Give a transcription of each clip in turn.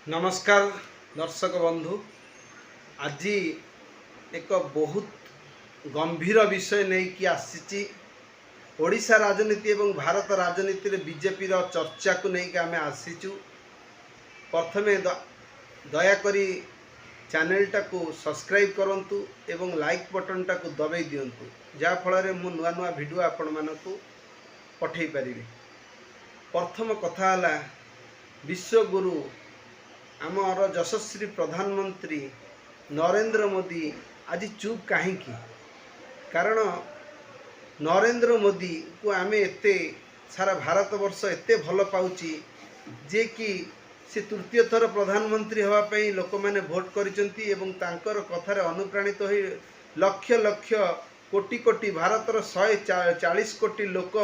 नमस्कार दर्शक बंधु। आज एक बहुत गंभीर विषय नहीं कि आसी ओडिशा राजनीति एवं भारत राजनीति रे बीजेपी रो चर्चा को नहीं कि आमे आसीचु। प्रथमे दयाकरी चैनल टाकू सब्सक्राइब करंतु एवं लाइक बटन टाकू दबाई दियंतु जा फल मु नुआ नुआ वीडियो आपण मानकू पठेई पारिबे। प्रथम कथा हला विश्वगुरु आमर यशस्वी प्रधानमंत्री नरेंद्र मोदी आज चुप कहीं कारण नरेंद्र मोदी को आमे एते सारा भारत वर्ष एते भल पाउची जे कि से तृतीय थर प्रधानमंत्री होगापी लोक मैंने भोट करिसेंती एवं तांकर कथार अनुप्राणित हो लक्ष लक्ष कोटी कोटी भारतर 140 कोटी लोक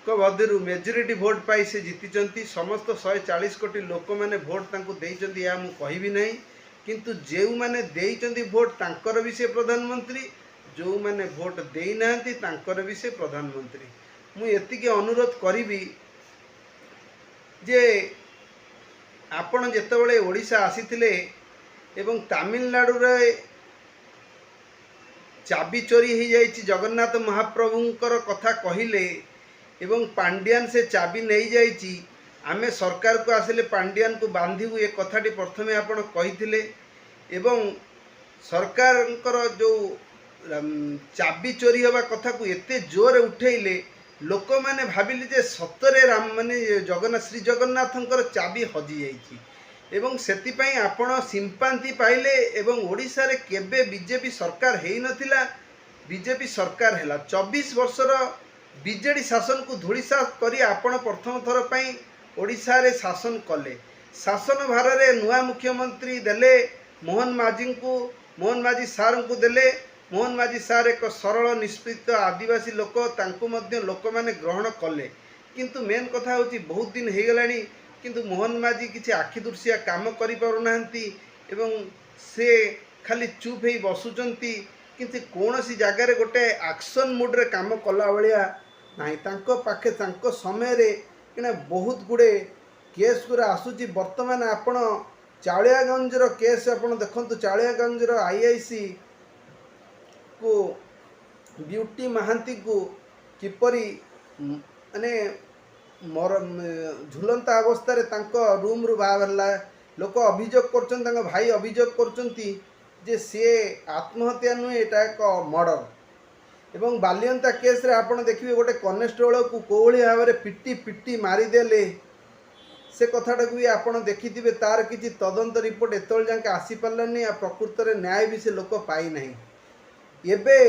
मध्य मेजोरिटी भोट पाई से जीति समस्त 140 कोटी लोक मैंने भोट तांको देइचंती या मु कहबी नहीं किंतु जो मैंने देइचंती भोट तांकर भी से प्रधानमंत्री जो मैंने भोट देई नांती तांकर भी से प्रधानमंत्री। मु एतिके अनुरोध करिबी जे आपण जेतेबेले ओडिशा आसीथिले एवं तमिलनाडु रे चाबी चोरी हो जाइछि जगन्नाथ महाप्रभुंकर कथा कहिले एवं पांड्यान से चाबी नहीं जाइछि आमे सरकार को आसिले पांड्यान को बांधिबु ए कथाटी प्रथमे आपण कहिथिले एवं सरकार जो चाबी चोरी होगा कथा को एते जोर उठेइले लोक मैंने भाविले जे सतरे राम माने जगन्नाथ श्री जगन्नाथंकर चाबी हजि जाइछि एवं सेतिपई आपण सिंपांति पाइले एवं ओडिशा रे केबे बीजेपी सरकार हेई नथिला बीजेपी सरकार हैला 24 वर्षर बीजेडी शासन को धूलिसा करी आपण प्रथम थर पई ओडिशा रे शासन कले शासन भार रे नुआ मुख्यमंत्री देले मोहन माझी सार को देले मोहन माझी सार एक सरल निष्पृत आदिवासी लोक तांको मध्य लोक माने ग्रहण कले किंतु मेन कथा होची बहुत दिन हो गलानी किंतु मोहन माझी किसी आखि दुर्शिया काम करि पारु नाहंती एवं से खाली चुप ही बसुचंती किंतु कौन सी जगार गोटे एक्शन मोड रे काम कला भलिया नहीं तांको पाखे तांको समय रे कि बहुत गुड़े केस गुरा आसूची वर्तमान आपण चालियागंज रो केस आपण देखंतु चालियागंज रो आईआईसी को ब्यूटी महांती को किपरी माने मोर झुलंता अवस्था रे तांको रूम रु बाहरला लोक अभियोग करछन तांको भाई अभियोग करछंती जे से आत्महत्या नुहे एटा एक मर्डर एवं बालियंता केस रे आपण देखिबे गोटे कनेस्टेबल को कोहली भाव में पिटी पिटी मारिदेले से कथाटा भी आपण देखिथिबे तार किछि तदंत रिपोर्ट एतल जाके आसी पारलानी आ प्रकृत रे न्याय भी से लोक पाई नहीं। एबे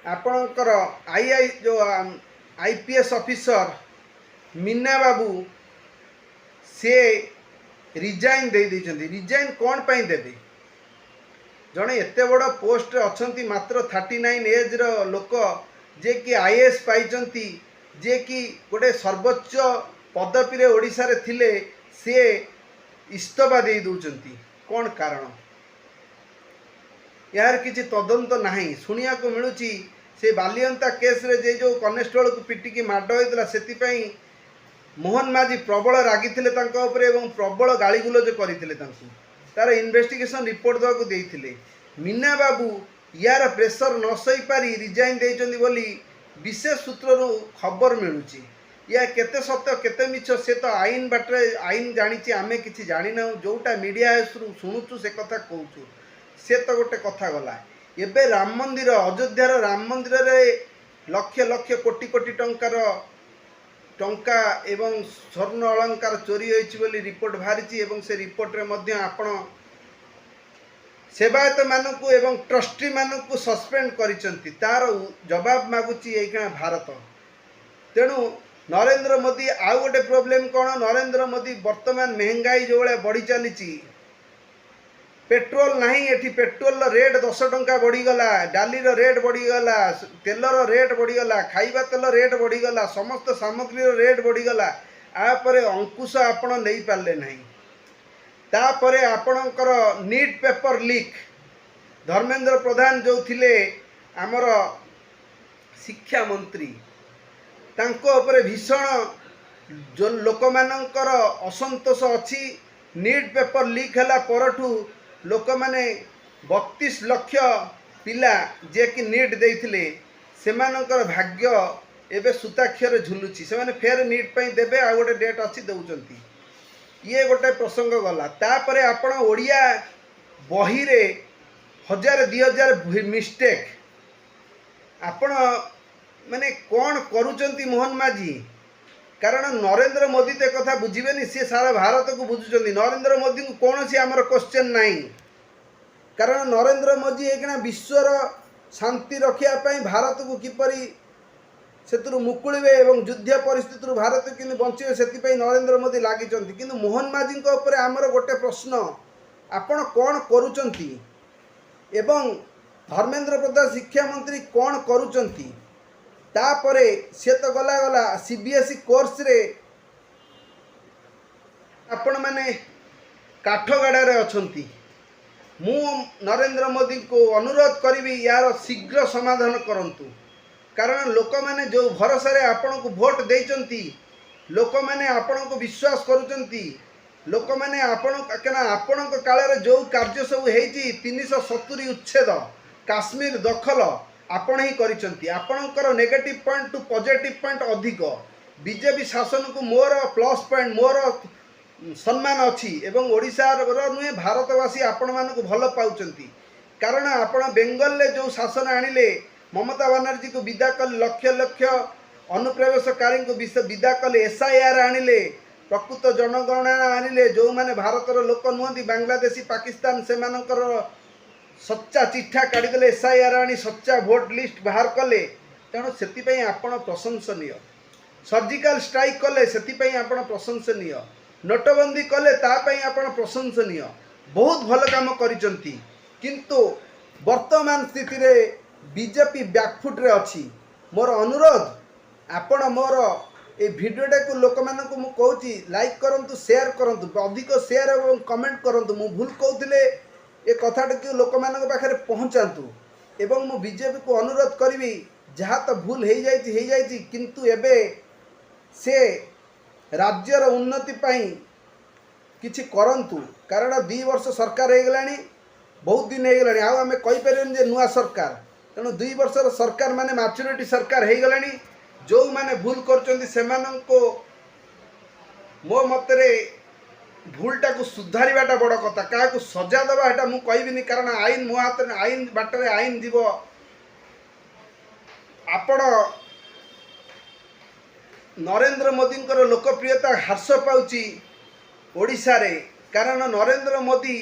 आपणकर आईआई जो आईपीएस ऑफिसर मीना बाबू से रिजाइन दे दैछंती रिजाइन कोन पई देबे जड़े एत बड़ पोस्ट अच्छा मात्र 39 एज लोक जे कि आईएएस पाई जे कि गोटे सर्वोच्च पदवी ओडिशा रे थिले से इस्तफा दे दौरान कौन कारण यार किसी तदंत नहीं शुणिया को मिलूँ से बालियंता केस रे जे जो कनेस्टेबल को पिटिकी माड होता से मोहन माझी प्रबल रागी प्रबल गाड़ीगुलज करते तार इन्वेस्टिगेशन रिपोर्ट देवाक देइथिले मीना बाबू यार प्रेशर न सही पारी रिजाइन देइचंदी बोली विशेष सूत्रु खबर मिलूची या केते सत्य केते मिछ से तो आईन बाटरे आईन जानी आमे किछि जानी ना जोटा मीडिया शुणुचु से कथा कहूँ से तो गोटे कथा गला एबे राम मंदिर अयोध्यार राम मंदिर रे लक्ष लक्ष कोटी कोटी टंका एवं स्वर्ण अलंकार चोरी होइछि बोली रिपोर्ट बाहरी एवं से रिपोर्ट रे मध्य आपण सेवायत मानकू एवं ट्रस्टी मानकू सस्पेंड करिसंती तार जवाब मागुची एइखा भारत। तेणु नरेंद्र मोदी आउ गोटे प्रोब्लेम कौन नरेंद्र मोदी वर्तमान महंगाई जो भाई बढ़ी चली पेट्रोल नहीं एठी पेट्रोल रेट 10 टंका बढ़ीगला डाली रेट बढ़ीगला तेलर रेट बढ़ीगला खाइबा तेल रेट बढ़ीगला समस्त सामग्री रेट बढ़ीगला आपरे अंकुश आपण नहीं पारले नहीं तापरे आपणकर NEET paper leak Dharmendra Pradhan जो थिले आमर शिक्षा मंत्री तांको उपरे भीषण जो लोक मानकर असंतोष अच्छी नीट पेपर लीक हैला परठू लोक माने 32 लाख पिला जे कि नीट देइथिले सेमानकर भाग्य एबे सूताक्षर झुलुची से फेर नीट पई देबे आ गोटे डेट अच्छी दउचंती ये गोटे प्रसंग गला तापरे आपण ओडिया बही रे 1000-2000 मिस्टेक आपण माने कौन करूचंती मोहन माझी कारण नरेंद्र मोदी ते कथा बुझीबेनी सी सारा भारत को बुझुचंती नरेंद्र मोदी को कौन सी आमर क्वेश्चन नहीं कारण नरेंद्र मोदी एकना विश्वर शांति रखिया पई भारत को किपरि सेतुरु मुकुलिबे एवं युद्ध परिस्थिति भारत कि बंचे से नरेंद्र मोदी लगी किंतु मोहन माझी ऊपर आमर गोटे प्रश्न आपण कौन करूचंती एवं धर्मेंद्र प्रधान शिक्षा मंत्री कौन करूचंती तापरे से तो गला गला सीबीएसई कोर्स रे आपण माने काठगड़ा रे अछंती मु नरेंद्र मोदी को अनुरोध करी यार शीघ्र समाधान करंतु कारण लोक मैंने जो भरोसा रे आपण को वोट देइचंती लोक मैंने आपण को विश्वास करूचंती लोक मैंने आपण काल रे जो कार्य सब हेची 370 उच्छेद काश्मीर दखल आपण ही करिसंती आपणकर negative point two positive point अधिक बीजेपी शासन को मोर प्लस पॉइंट मोर सम्मान अच्छी एवं ओडिशार नुहे भारतवासी आपण मान को भल पाउचंती कारण आपण बेंगल ले जो शासन आनिले ममता बनर्जी को विदा कल लक्ष लक्ष अनुप्रवेशकारी को विदा कले एसआईआर आनिले प्रकृत जनगणना आनिले जो माने भारतर लोक नुहति बांग्लादेशी पाकिस्तान से मानकर सच्चा चिठा काढ़ीदे एसआईआर आनी सच्चा भोट लिस्ट बाहर कले तेणु से आपण प्रशंसनीय सर्जिकल स्ट्राइक कले से आपण प्रशंसनीय नोटबंदी कले तापाई आपण प्रशंसनीय बहुत भल काम करिसंती किंतु वर्तमान स्थिति रे बीजेपी बैकफुट रे अछि मोर अनुरोध आपण मोर ए भिडियोटा को लोक मानक मु कहूची लाइक करंतु शेयर करंतु अधिक शेयर एवं कमेंट करंतु मु भूल कहूतिले ए कथाटा को लोक मानक पाखरे पहुंचातु एवं मु बीजेपी को अनुरोध करी जहाँ तो भूल हो जाइए किंतु एबे से राज्यर उन्नति पाई किछि करंतु कारण 2 वर्ष सरकार हो गलानी बहुत दिन हो गलानी आमे कहि परिबेन जे नुआ सरकार तेणु 2 वर्षर सरकार माने मैच्योरिटी सरकार हो गलानी जो माने भूल करचंदी सेमानंको मो मतरे भूलटा को सुधारिबाटा बड़ कथा क्या सजा देवाटा मु कहबिनी कारण आईन मो हाथ में आईन बाटर आईन जीव आपण नरेंद्र मोदी लोकप्रियता ह्रास पाउची ओडिशा रे कारण नरेंद्र मोदी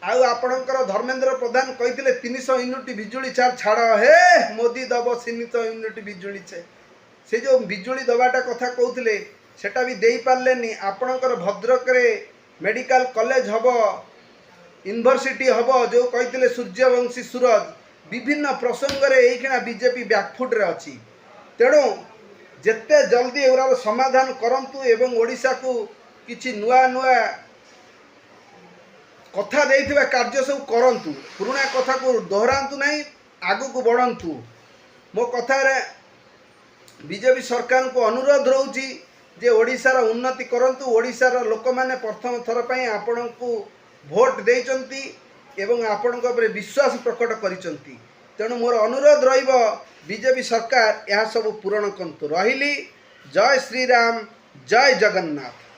आपणकर धर्मेंद्र प्रधान कही 300 यूनिट बिजुली चार्ज छाड़ हे मोदी दब 300 यूनिट बिजुली से जो बिजुली दबाटा कथा कहते सेटा भी दे पार्लेनी आपणकर भद्रक रे medical college hub university hub जो कही सूर्यवंशी सूरज विभिन्न प्रसंग रे एखिना बीजेपी बैकफुट रे अछि तेणु जेते जल्दी एवरार समाधान करंतु एवं ओडिशा को किछि नुआ नुआ कथा देइथिबा कार्य सब करंतु पुराना कथा को दोहरांतु नहीं आगु को बढ़ंतु मो कथा रे बीजेपी सरकार को अनुरोध रहउची जे ओडिशार उन्नति करंतु ओडिशार लोक माने प्रथम थर पई आपण को भोट देइचंती एवं आपण को विश्वास प्रकट करिचंती तेणु मोर अनुरोध रहिबो बीजेपी सरकार यह सब पूरण करंतु रहिली जय श्री राम जय जगन्नाथ।